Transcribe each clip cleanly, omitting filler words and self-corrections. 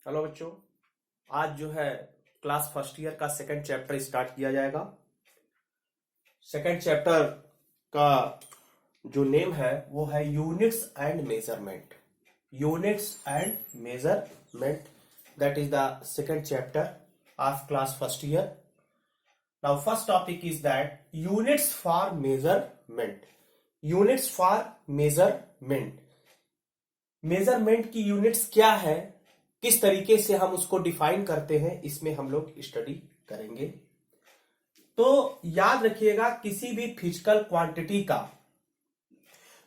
Hello बच्चों। आज जो है क्लास फर्स्ट ईयर का सेकंड चैप्टर स्टार्ट किया जाएगा। सेकंड चैप्टर का जो नेम है वो है units and measurement. Units and measurement, that is the second chapter of class first year. Now first topic is that units for measurement. Units for measurement, measurement की units क्या है, किस तरीके से हम उसको डिफाइन करते हैं, इसमें हम लोग स्टडी करेंगे। तो याद रखिएगा, किसी भी फिजिकल क्वांटिटी का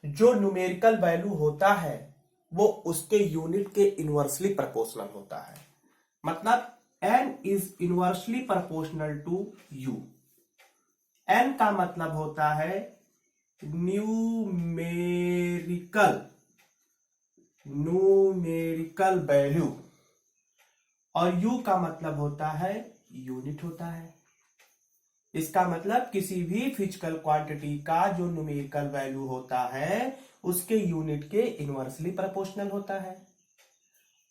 जो न्यूमेरिकल वैल्यू होता है वो उसके यूनिट के इनवर्सली प्रोपोर्शनल होता है। मतलब n is inversely proportional to u। n का मतलब होता है न्यूमेरिकल वैल्यू और u का मतलब होता है यूनिट होता है। इसका मतलब किसी भी फिजिकल क्वांटिटी का जो न्यूमेरिकल वैल्यू होता है उसके यूनिट के इनवर्सली प्रोपोर्शनल होता है।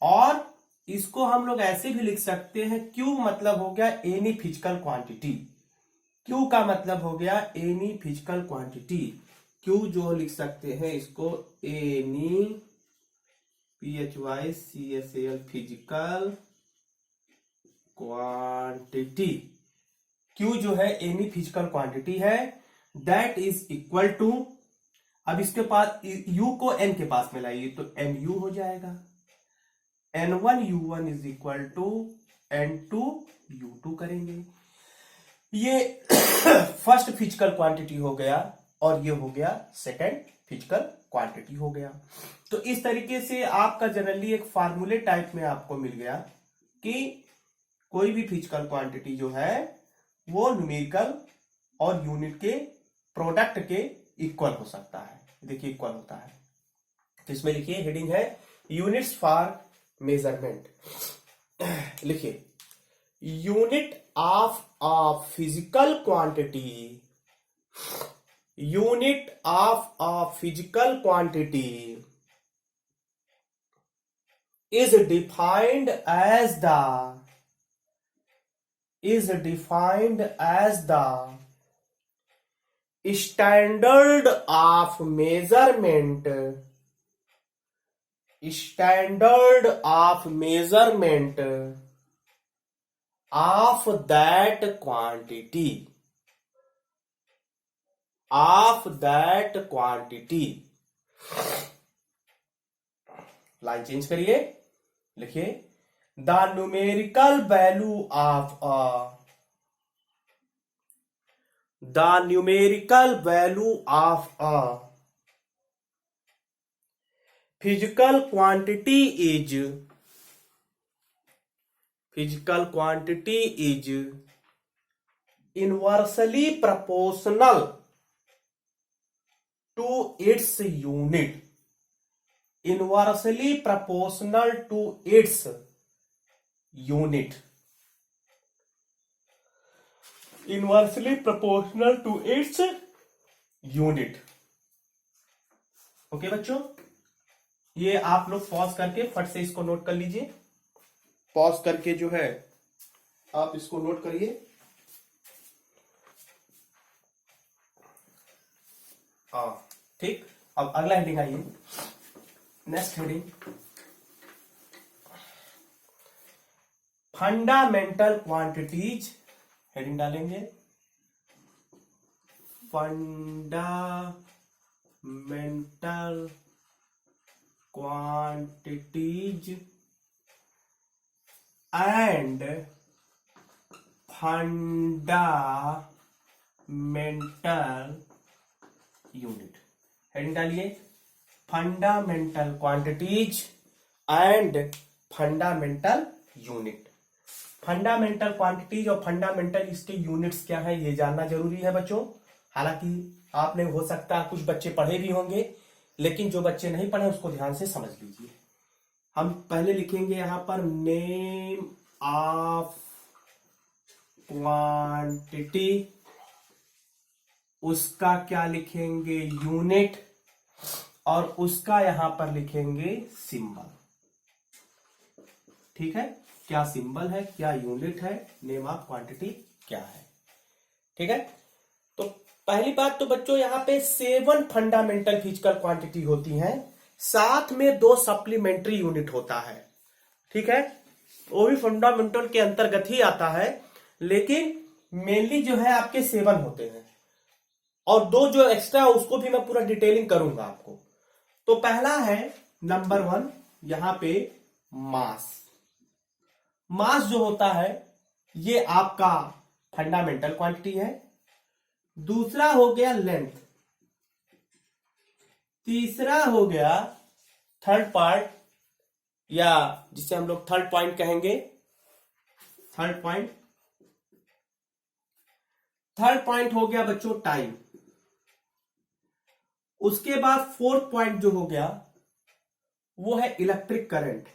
और इसको हम लोग ऐसे भी लिख सकते हैं, q मतलब हो गया एनी फिजिकल क्वांटिटी। q का मतलब हो गया एनी फिजिकल क्वांटिटी। q जो लिख सकते हैं इसको any PHYCSAL physical quantity. Q जो है एनी फिजिकल क्वांटिटी है, दैट इज इक्वल टू, अब इसके पास U को N के पास में लाइए तो NU हो जाएगा। N1 U1 is equal to N2 U2 करेंगे। ये फर्स्ट फिजिकल क्वांटिटी हो गया और ये हो गया सेकंड फिजिकल क्वांटिटी हो गया। तो इस तरीके से आपका जनरली एक फार्मूले टाइप में आपको मिल गया कि कोई भी फिजिकल क्वांटिटी जो है वो न्यूमेरिकल और यूनिट के प्रोडक्ट के इक्वल हो सकता है। देखिए इक्वल होता है, तो इसमें लिखिए हेडिंग है यूनिट्स फॉर मेजरमेंट। लिखिए unit of a physical quantity, unit of a physical quantity is defined as the standard of measurement, standard of measurement of that quantity, of that quantity। Line change करिए, लिखिए the numerical value of the numerical value of a physical quantity is inversely proportional to its unit, inversely proportional to its unit, inversely proportional to its unit. Okay बच्चों, ये आप लोग pause करके फट से इसको नोट कर लीजिए। पॉज करके जो है आप इसको नोट करिए। हाँ ठीक, अब अगला हेडिंग आइए, next heading fundamental quantities. Heading डालेंगे fundamental quantities and fundamental unit. Heading डालिए fundamental quantities and fundamental unit. Fundamental quantities और फंडामेंटल इसके यूनिट्स क्या है ये जानना जरूरी है बच्चों। हालांकि आपने हो सकता है कुछ बच्चे पढ़े भी होंगे, लेकिन जो बच्चे नहीं पढ़े उसको ध्यान से समझ लीजिए। हम पहले लिखेंगे यहां पर नेम ऑफ क्वांटिटी, उसका क्या लिखेंगे यूनिट, और उसका यहां पर लिखेंगे सिंबल। ठीक है, क्या सिंबल है, क्या यूनिट है, नेम ऑफ क्वांटिटी क्या है। ठीक है, तो पहली बात तो बच्चों यहाँ पे 7 फंडामेंटल फिजिकल क्वांटिटी होती हैं, साथ में 2 सप्लीमेंट्री यूनिट होता है। ठीक है, वो भी फंडामेंटल के अंतर्गत ही आता है, लेकिन मेनली जो है आपके 7 होते हैं, और 2 जो एक्स्ट्रा उसको भी मैं पूरा डिटेलिंग करूंगा आपको। तो पहला है नंबर 1 यहां पे मास। मास जो होता है ये आपका फंडामेंटल क्वांटिटी है। दूसरा हो गया लेंथ। तीसरा हो गया थर्ड पार्ट, या जिसे हम लोग थर्ड पॉइंट कहेंगे, थर्ड पॉइंट हो गया बच्चों टाइम। उसके बाद फोर्थ पॉइंट जो हो गया वो है इलेक्ट्रिक करंट।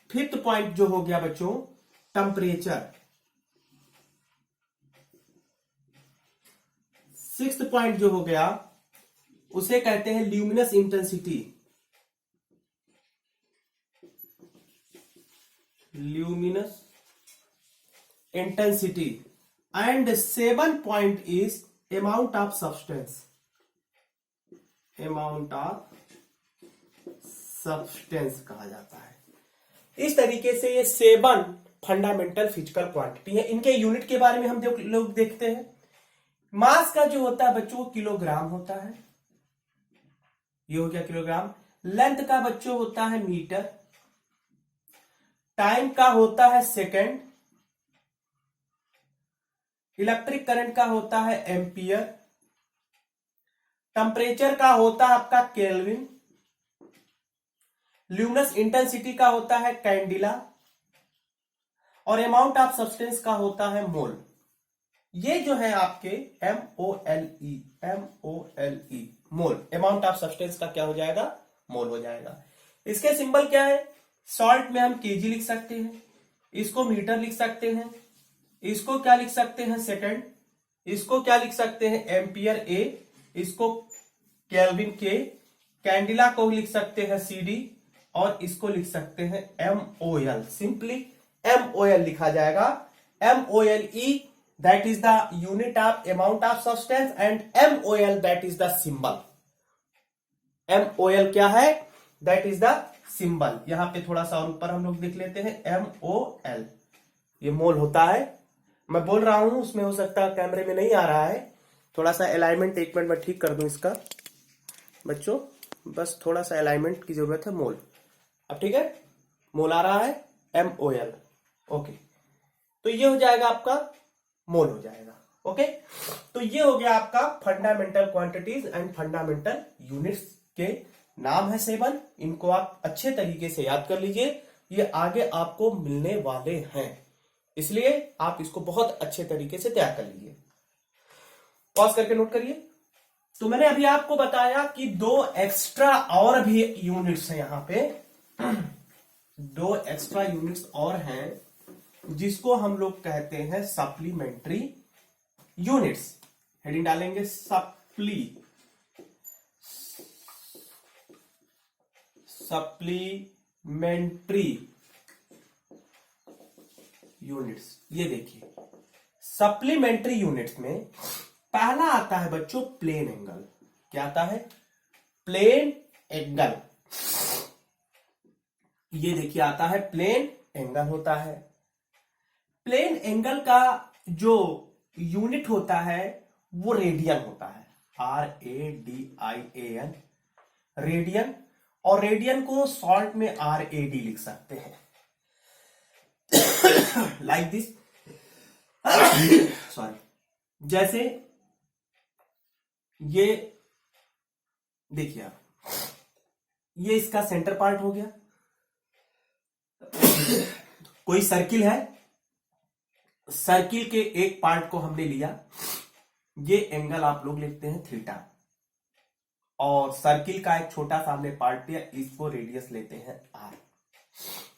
फिफ्थ पॉइंट जो हो गया बच्चों टेम्परेचर। सिक्स्थ पॉइंट जो हो गया उसे कहते हैं luminous intensity. And 7 point is amount of substance. कहा जाता है। इस तरीके से ये 7 फंडामेंटल फिजिकल क्वांटिटी है। इनके यूनिट के बारे में हम लोग देखते हैं। मास का जो होता है बच्चों किलोग्राम होता है, ये हो गया किलोग्राम। लेंथ का बच्चों होता है मीटर। टाइम का होता है सेकंड। इलेक्ट्रिक करंट का होता है एम्पियर। टेम्परेचर का होता है आपका केल्विन। ल्यूमिनस इंटेंसिटी का होता है कैंडिला। और अमाउंट ऑफ सब्सटेंस का होता है मोल। ये जो है आपके MOLE mole. Amount of substance का क्या हो जाएगा, मोल हो जाएगा। इसके सिंबल क्या है, सॉल्ट में हम केजी लिख सकते हैं, इसको मीटर लिख सकते हैं, इसको क्या लिख सकते हैं सेकंड, इसको क्या लिख सकते हैं एम्पियर A, इसको केल्विन K, कैंडिला को लिख सकते हैं CD, और इसको लिख सकते हैं MOL। सिंपली MOL लिखा जाएगा। MOLE that is the unit of amount of substance and MOL that is the symbol। MOL क्या है, that is the symbol। यहां पे थोड़ा सा और ऊपर हम लोग देख लेते हैं MOL, ये मोल होता है। मैं बोल रहा हूं उसमें हो सकता है कैमरे में नहीं आ रहा है, थोड़ा सा अलाइनमेंट 1 मिनट में ठीक कर दूं इसका बच्चों, बस थोड़ा सा अलाइनमेंट की जरूरत है। मोल अब ठीक है, मोल आ रहा है MOL। ओके, तो ये हो जाएगा आपका मोल हो जाएगा। ओके, तो ये हो गया आपका fundamental quantities and fundamental units के नाम है 7। इनको आप अच्छे तरीके से याद कर लीजिए, ये आगे आपको मिलने वाले हैं, इसलिए आप इसको बहुत अच्छे तरीके से तैयार कर लीजिए। पॉज करके नोट करिए। तो मैंने अभी आपको बताया कि 2 एक्स्ट्रा और भी यूनिट्स हैं, यहां पे 2 एक्स्ट्रा यूनिट्स और हैं जिसको हम लोग कहते हैं सप्लीमेंट्री यूनिट्स। हेडिंग डालेंगे सप्लीमेंट्री यूनिट्स। ये देखिए सप्लीमेंट्री यूनिट्स में पहला आता है बच्चों प्लेन एंगल। क्या आता है, प्लेन एंगल। ये देखिए आता है प्लेन एंगल होता है। प्लेन एंगल का जो यूनिट होता है वो रेडियन होता है, RADIAN, रेडियन। और रेडियन को शॉर्ट में RAD लिख सकते हैं, लाइक दिस। सॉरी, जैसे ये देखिए आप, ये इसका सेंटर पार्ट हो गया। कोई सर्किल है, सर्किल के एक पार्ट को हमने लिया, ये एंगल आप लोग लिखते हैं थीटा, और सर्किल का एक छोटा सा हमने पार्ट लिया, इसको रेडियस लेते हैं R।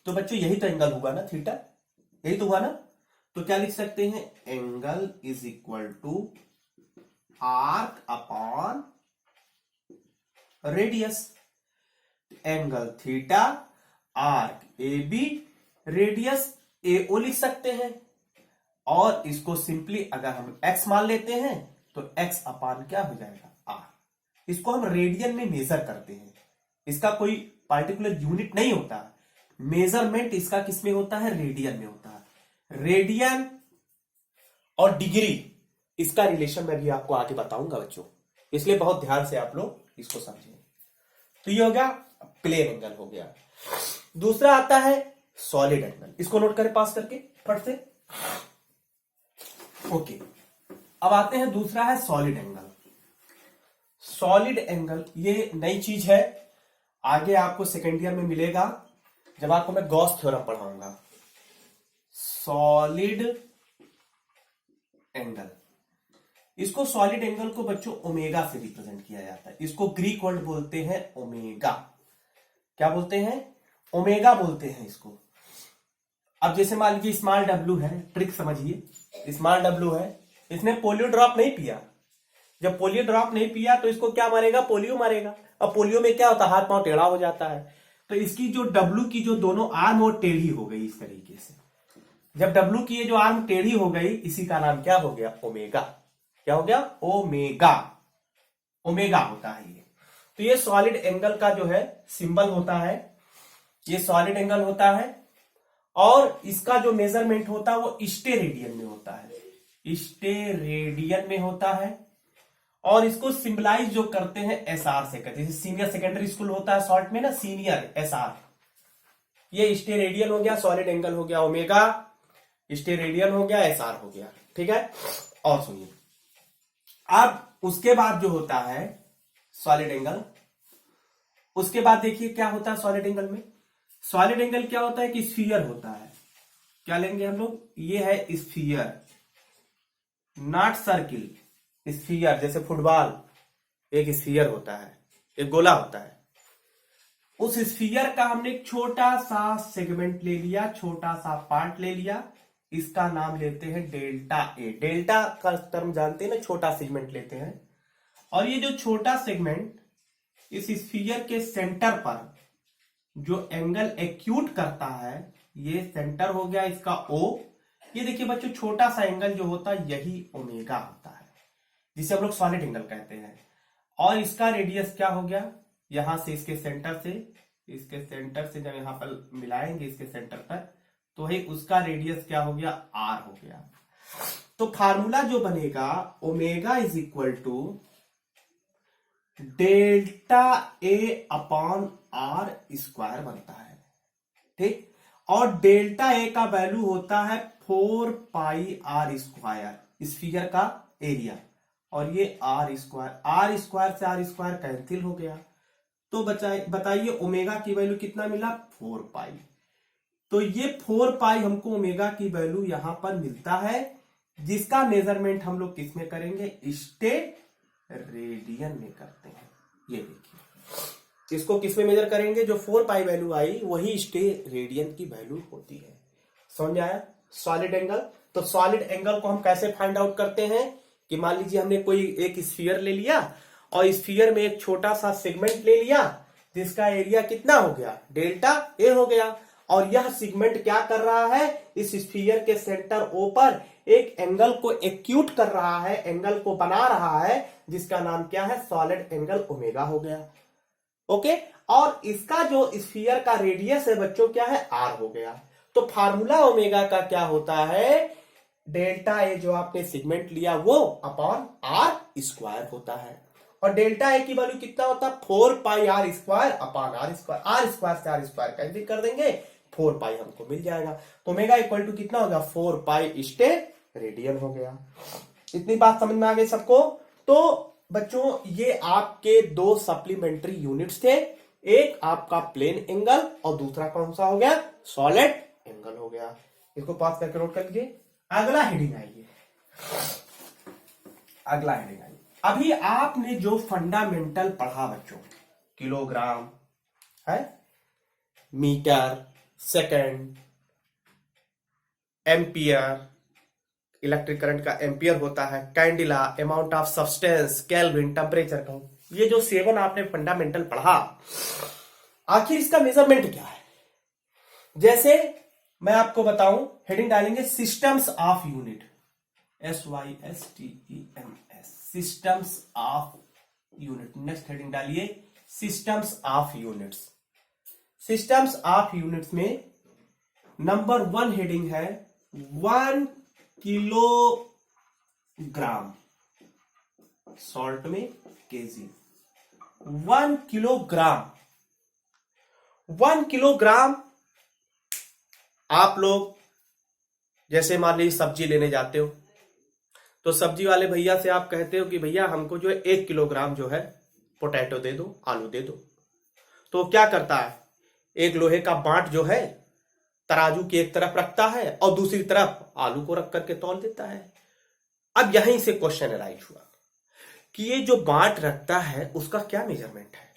तो बच्चों यही तो एंगल हुआ ना, थीटा, यही तो हुआ ना। तो क्या लिख सकते हैं, angle is equal to arc upon radius. Angle theta, arc A B, radius A O लिख सकते हैं। और इसको सिंपली अगर हम x मान लेते हैं तो x अपान क्या हो जाएगा, r। इसको हम रेडियन में मेजर करते हैं, इसका कोई पार्टिकुलर यूनिट नहीं होता, मेजरमेंट इसका किस में होता है, रेडियन में होता है। रेडियन और डिग्री, इसका रिलेशन मैं भी आपको आगे बताऊंगा बच्चों, इसलिए बहुत ध्यान से आप लोग इसको समझें। तो ये हो गया प्लेन एंगल हो गया। दूसरा आता है सॉलिड एंगल, इसको नोट करें पास करके फट से। ओके, अब आते हैं दूसरा है सॉलिड एंगल। सॉलिड एंगल ये नई चीज है, आगे आपको सेकेंड ईयर में मिलेगा जब आपको मैं गॉस थ्योरम पढ़ाऊंगा। सॉलिड एंगल, इसको सॉलिड एंगल को बच्चों ओमेगा से रिप्रेजेंट किया जाता है। इसको ग्रीक वर्ड बोलते हैं ओमेगा। क्या बोलते हैं, ओमेगा बोलते हैं इसको। अब जैसे मान लीजिए स्मॉल डब्लू है, ट्रिक समझिए, स्मॉल डब्लू है, इसने पोलियो ड्रॉप नहीं पिया। जब पोलियो ड्रॉप नहीं पिया तो इसको क्या मारेगा, पोलियो मारेगा। अब पोलियो में क्या होता है, हाथ पांव टेढ़ा हो जाता है, तो इसकी जो डब्लू की जो दोनों आर्म वो टेढ़ी हो गई इस तरीके से। जब डब्लू की ये जो आर्म टेढ़ी हो गई, इसी का नाम क्या हो गया, ओमेगा। क्या हो गया, ओमेगा। ओमेगा होता है ये। तो ये सॉलिड एंगल का जो है सिंबल होता है, ये सॉलिड एंगल होता है। और इसका जो मेजरमेंट होता है वो स्टेरेडियन में होता है, स्टेरेडियन में होता है। और इसको सिंबलाइज जो करते हैं एसआर से करते हैं, जैसे सीनियर सेकेंडरी स्कूल होता है शॉर्ट में ना, सीनियर एसआर। ये स्टेरेडियन हो गया, सॉलिड एंगल हो गया ओमेगा, स्टेरेडियन हो गया, एसआर हो गया। ठीक है, और सुनिए, अब उसके बाद जो होता है सॉलिड एंगल, उसके बाद देखिए क्या होता है सॉलिड एंगल में। सॉलिड एंगल क्या होता है कि स्फीयर होता है। क्या लेंगे हम लोग, ये है स्फीयर, नॉट सर्किल। स्फीयर जैसे फुटबॉल एक स्फीयर होता है, एक गोला होता है। उस स्फीयर का हमने एक छोटा सा सेगमेंट ले लिया, छोटा सा पार्ट ले लिया, इसका नाम लेते हैं डेल्टा ए। डेल्टा का टर्म जानते हैं ना, छोटा सेगमेंट लेते हैं। और ये जो छोटा सेगमेंट इस स्फीयर के सेंटर पर जो एंगल एक्यूट करता है, ये सेंटर हो गया इसका O। ये देखिए बच्चों, छोटा सा एंगल जो होता है यही ओमेगा होता है, जिसे हम लोग सॉलिड एंगल कहते हैं। और इसका रेडियस क्या हो गया, यहां से इसके सेंटर से, इसके सेंटर से जब यहां पर मिलाएंगे इसके सेंटर पर, तो ही उसका रेडियस क्या हो गया, R हो गया। तो फार्मूला जो बनेगा, omega is equal to delta A upon R square बनता है। ठीक, और डेल्टा ए का वैल्यू होता है 4 पाई आर स्क्वायर, स्फीयर का एरिया। और ये आर स्क्वायर से आर स्क्वायर कैंसिल हो गया। तो बताइए ओमेगा की वैल्यू कितना मिला, 4 पाई। तो ये 4 पाई हमको ओमेगा की वैल्यू यहां पर मिलता है, जिसका मेजरमेंट हम लोग किस में करेंगे, स्टेरेडियन में करते हैं। ये देखिए, इसको किस में मेजर करेंगे, जो 4 पाई वैल्यू आई वही स्टेरेडियन की वैल्यू होती है। समझ आया सॉलिड एंगल। तो सॉलिड एंगल को हम कैसे फाइंड आउट करते हैं कि मान लीजिए हमने कोई एक स्फीयर ले लिया और स्फीयर में एक छोटा सा सेगमेंट ले लिया, जिसका एरिया कितना हो गया, डेल्टा ए हो गया। और यह सेगमेंट क्या कर रहा है, इस स्फीयर के सेंटर ओ पर एक एंगल को एक्यूट कर रहा है, एंगल को बना रहा है, जिसका नाम क्या है, सॉलिड एंगल ओमेगा हो गया। ओके, और इसका जो स्फीयर का रेडियस है बच्चों क्या है, आर हो गया। तो फार्मूला ओमेगा का क्या होता है, डेल्टा ए जो आपने सेगमेंट लिया वो अपॉन आर स्क्वायर होता है। और डेल्टा ए की वैल्यू कितना होता है, 4 pi R square upon R square. R square से आर स्क्वायर कैंसिल कर देंगे, 4 पाई हमको मिल जाएगा। तो ओमेगा इक्वल टू कितना होगा, 4 पाई स्टेरेडियन हो गया। इतनी बात समझ में आ गई सबको। तो बच्चों ये आपके 2 सप्लीमेंट्री यूनिट्स थे, एक आपका प्लेन एंगल और दूसरा कौन सा हो गया, सॉलिड एंगल हो गया। इसको पास करके नोट कर लीजिए। अगला हेडिंग आइए, अगला हेडिंग आइए। अभी आपने जो फंडामेंटल पढ़ा बच्चों, किलोग्राम है, metre, second, ampere, electric current का एम्पियर होता है, candela, amount of substance, kelvin, temperature का, ये जो 7 आपने फंडामेंटल पढ़ा, आखिर इसका मेजरमेंट क्या है? जैसे मैं आपको बताऊं, हेडिंग डालेंगे systems of unit, SYSTEMS, systems of unit. Next heading डालिए systems of units. Systems of units में नंबर 1 हेडिंग है 1 किलोग्राम, सॉल्ट में केजी। 1 किलोग्राम, 1 किलोग्राम आप लोग जैसे मान लीजिए सब्जी लेने जाते हो, तो सब्जी वाले भैया से आप कहते हो कि भैया हमको जो है 1 किलोग्राम जो है पोटैटो दे दो, आलू दे दो। तो क्या करता है, एक लोहे का बांट जो है तराजू की एक तरफ रखता है और दूसरी तरफ आलू को रख करके तौल देता है। अब यहीं से क्वेश्चन अराइज हुआ कि ये जो बांट रखता है उसका क्या मेजरमेंट है?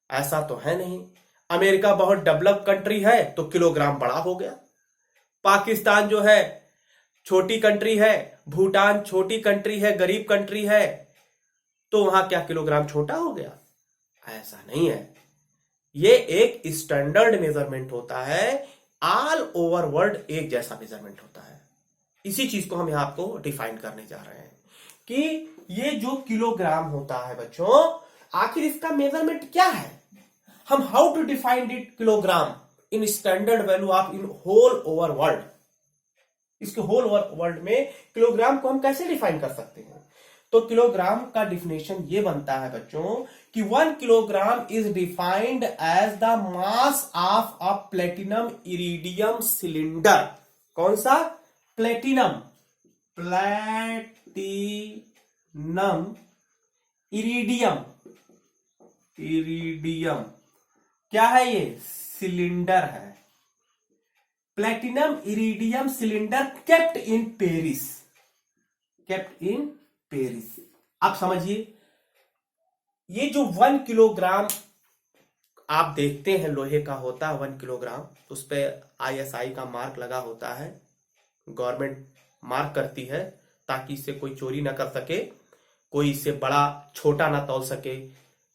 ऐसा तो है नहीं, अमेरिका बहुत डेवलप कंट्री है तो किलोग्राम बड़ा हो गया, पाकिस्तान जो है छोटी कंट्री है, भूटान छोटी कंट्री है, गरीब कंट्री है, तो वहां क्या किलोग्राम छोटा हो गया? ऐसा नहीं है, ये एक स्टैंडर्ड मेजरमेंट होता है, ऑल ओवर वर्ल्ड एक जैसा मेजरमेंट होता है। इसी चीज को हम यहां आपको डिफाइन करने जा रहे हैं कि ये जो किलोग्राम होता है बच्चों, आखिर इसका मेजरमेंट क्या है? हम how to define it kilogram in standard value of in whole over world. इसके होल ओवर वर्ल्ड में किलोग्राम को हम कैसे डिफाइन कर सकते हैं? तो किलोग्राम का डिफिनेशन ये बनता है बच्चों कि 1 kilogram is defined as the mass of a platinum iridium cylinder. कौन सा? प्लेटिनम, प्लेटिनम इरिडियम, इरिडियम क्या है? ये सिलेंडर है, platinum iridium cylinder kept in Paris, kept in Paris. आप समझिए, ये जो 1 किलोग्राम आप देखते हैं लोहे का होता है 1 किलोग्राम, उस पे ISI का मार्क लगा होता है, गवर्नमेंट मार्क करती है ताकि इससे कोई चोरी ना कर सके, कोई इससे बड़ा छोटा ना तौल सके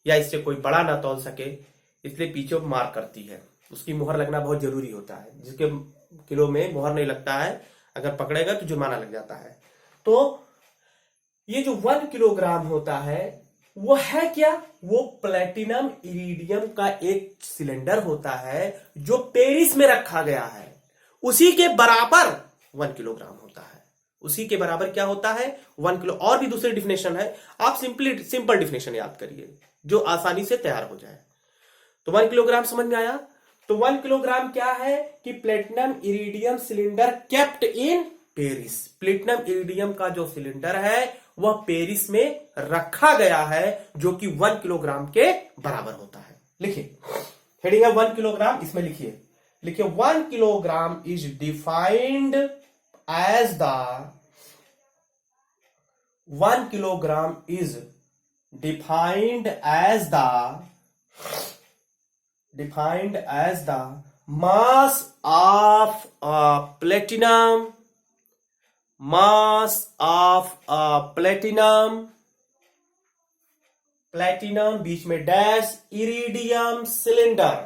या इससे कोई बड़ा ना तौल सके, इसलिए पीछे मार्क करती है। उसकी मुहर लगना बहुत जरूरी होता है, जिसके किलो में मुहर नहीं लगता है अगर पकड़ेगा तो जुर्माना लग जाता है। तो ये जो 1 किलोग्राम होता है वो है क्या? वो प्लेटिनम इरिडियम का एक सिलेंडर होता है जो पेरिस में रखा गया है, उसी के बराबर 1 किलोग्राम होता है। उसी के बराबर क्या होता है? 1 किलो। और भी दूसरी डिफिनेशन है, आप सिंपल डिफिनेशन याद करिए जो आसानी से तैयार हो जाए। तो 1 किलोग्राम समझ में आया? तो 1 किलोग्राम क्या है कि platinum iridium cylinder kept in Paris. Platinum iridium का जो सिलेंडर है वह पेरिस में रखा गया है, जो कि 1 किलोग्राम के बराबर होता है। लिखिए, हेडिंग है 1 किलोग्राम, इसमें लिखिए 1 kilogram is defined as the 1 kilogram is defined as the mass of a platinum, platinum बीच में dash, iridium cylinder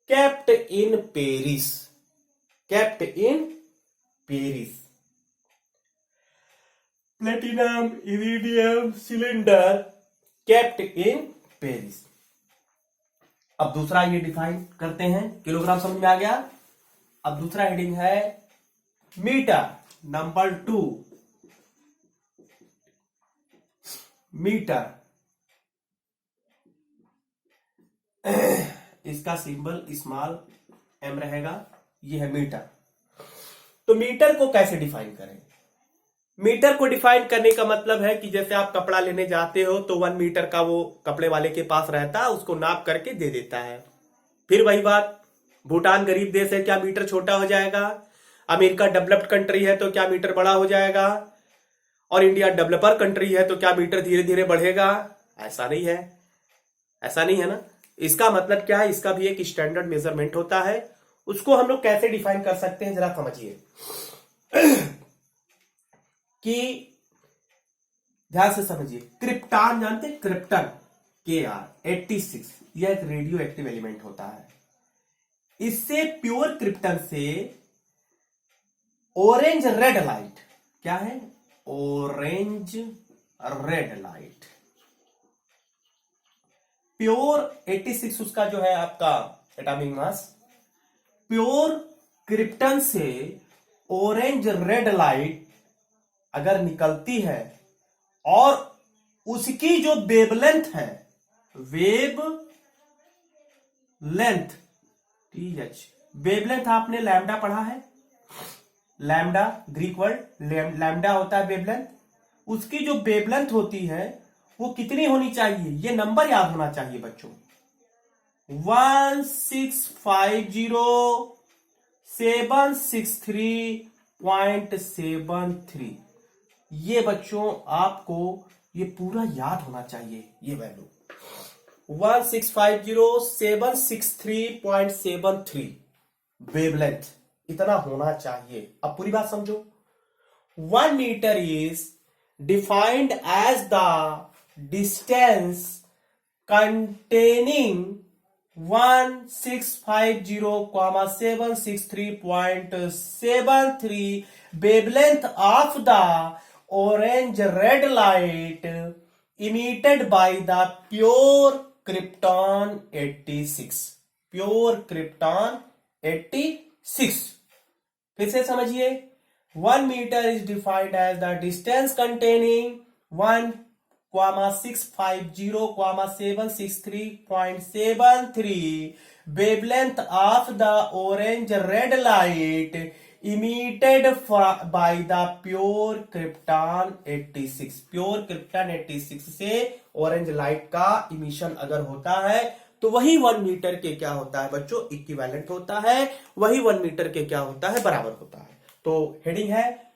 kept in Paris, platinum iridium cylinder kept in Paris. अब दूसरा ये डिफाइन करते हैं, किलोग्राम समझ में आ गया। अब दूसरा हेडिंग है मीटर, नंबर 2 मीटर। इसका सिंबल स्मॉल m रहेगा, ये है मीटर। तो मीटर को कैसे डिफाइन करें? मीटर को डिफाइन करने का मतलब है कि जैसे आप कपड़ा लेने जाते हो तो 1 मीटर का वो कपड़े वाले के पास रहता है, उसको नाप करके दे देता है। फिर वही बात, भूटान गरीब देश है, क्या मीटर छोटा हो जाएगा? अमेरिका डेवलप्ड कंट्री है तो क्या मीटर बड़ा हो जाएगा? और इंडिया डेवलपर कंट्री है तो क्या मीटर धीरे धीरे बढ़ेगा? ऐसा नहीं है, ऐसा नहीं है ना। इसका मतलब क्या है? इसका भी एक स्टैंडर्ड मेजरमेंट होता है, उसको हम लोग कैसे डिफाइन कर सकते हैं जरा समझिए कि ध्यान से समझिए, क्रिप्टॉन जानते हैं, क्रिप्टन Kr86, यह एक रेडियो एक्टिव एलिमेंट होता है। इससे प्योर क्रिप्टन से ऑरेंज रेड लाइट, क्या है, ऑरेंज रेड लाइट, प्योर 86 उसका जो है आपका एटॉमिक मास, प्योर क्रिप्टन से ऑरेंज रेड लाइट अगर निकलती है और उसकी जो वेवलेंथ है, वेव लेंथ, TH, वेवलेंथ आपने लैम्डा पढ़ा है, लैम्डा ग्रीक वर्ड लैम्डा होता है वेवलेंथ, उसकी जो वेवलेंथ होती है वो कितनी होनी चाहिए, ये नंबर याद होना चाहिए बच्चों, 1650763.73। ये बच्चों आपको ये पूरा याद होना चाहिए, ये वैल्यू 1650763.73 वेवलेंथ, इतना होना चाहिए। अब पूरी बात समझो। 1 metre is defined as the distance containing 1650763.73 wavelength of the orange red light emitted by the pure krypton 86, pure krypton 86। फिर से समझिए, 1 meter is defined as the distance containing 1,650,763.73 wavelength of the orange red light emitted by the pure krypton 86। Pure krypton 86 से orange light का emission अगर होता है तो वही 1 मीटर के क्या होता है बच्चों, इक्विवेलेंट होता है, वही 1 मीटर के क्या होता है, बराबर होता है। तो हेडिंग है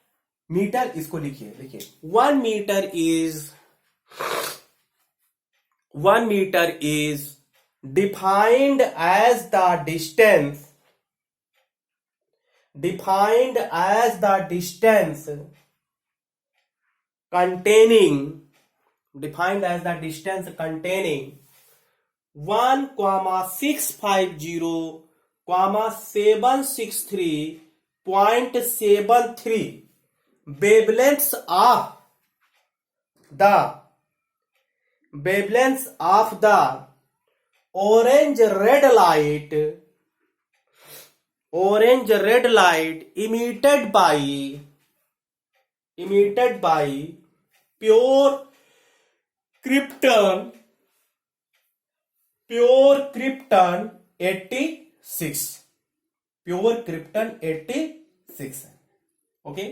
मीटर, इसको लिखिए, लिखिए 1 metre is defined as the distance containing 1,650,763.73 wavelengths of the orange red light emitted by pure krypton 86, pure krypton 86 है। ओके,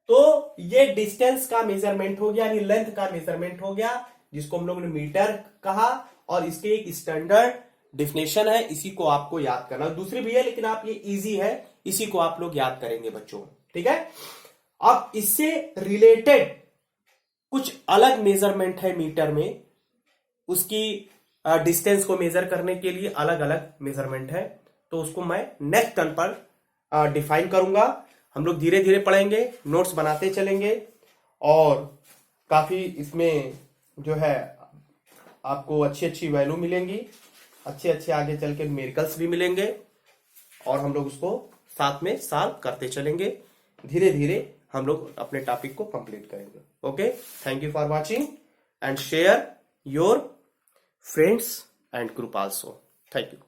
तो ये डिस्टेंस का मेजरमेंट हो गया, यानी लेंथ का मेजरमेंट हो गया, जिसको हम लोग ने मीटर कहा, और इसके एक स्टैंडर्ड डिफिनेशन है, इसी को आपको याद करना। दूसरी भी है लेकिन आप ये इजी है, इसी को आप लोग याद करेंगे बच्चों, ठीक है। अब इससे रिलेटेड कुछ अलग मेजरमेंट है मीटर में, उसकी डिस्टेंस को मेजर करने के लिए अलग अलग मेजरमेंट है, तो उसको मैं नेक्स्ट टर्न पर डिफाइन करूंगा। हम लोग धीरे धीरे पढ़ेंगे, नोट्स बनाते चलेंगे, और काफी इसमें जो है आपको अच्छी अच्छी वैल्यू मिलेंगी, अच्छे आगे चल के मेरिकल्स भी मिलेंगे, और हम लोग उसको साथ में सॉल्व करते चलेंगे। धीरे धीरे हम लोग अपने टॉपिक को कंप्लीट करेंगे। Okay, thank you for watching and share your friends and group also. Thank you.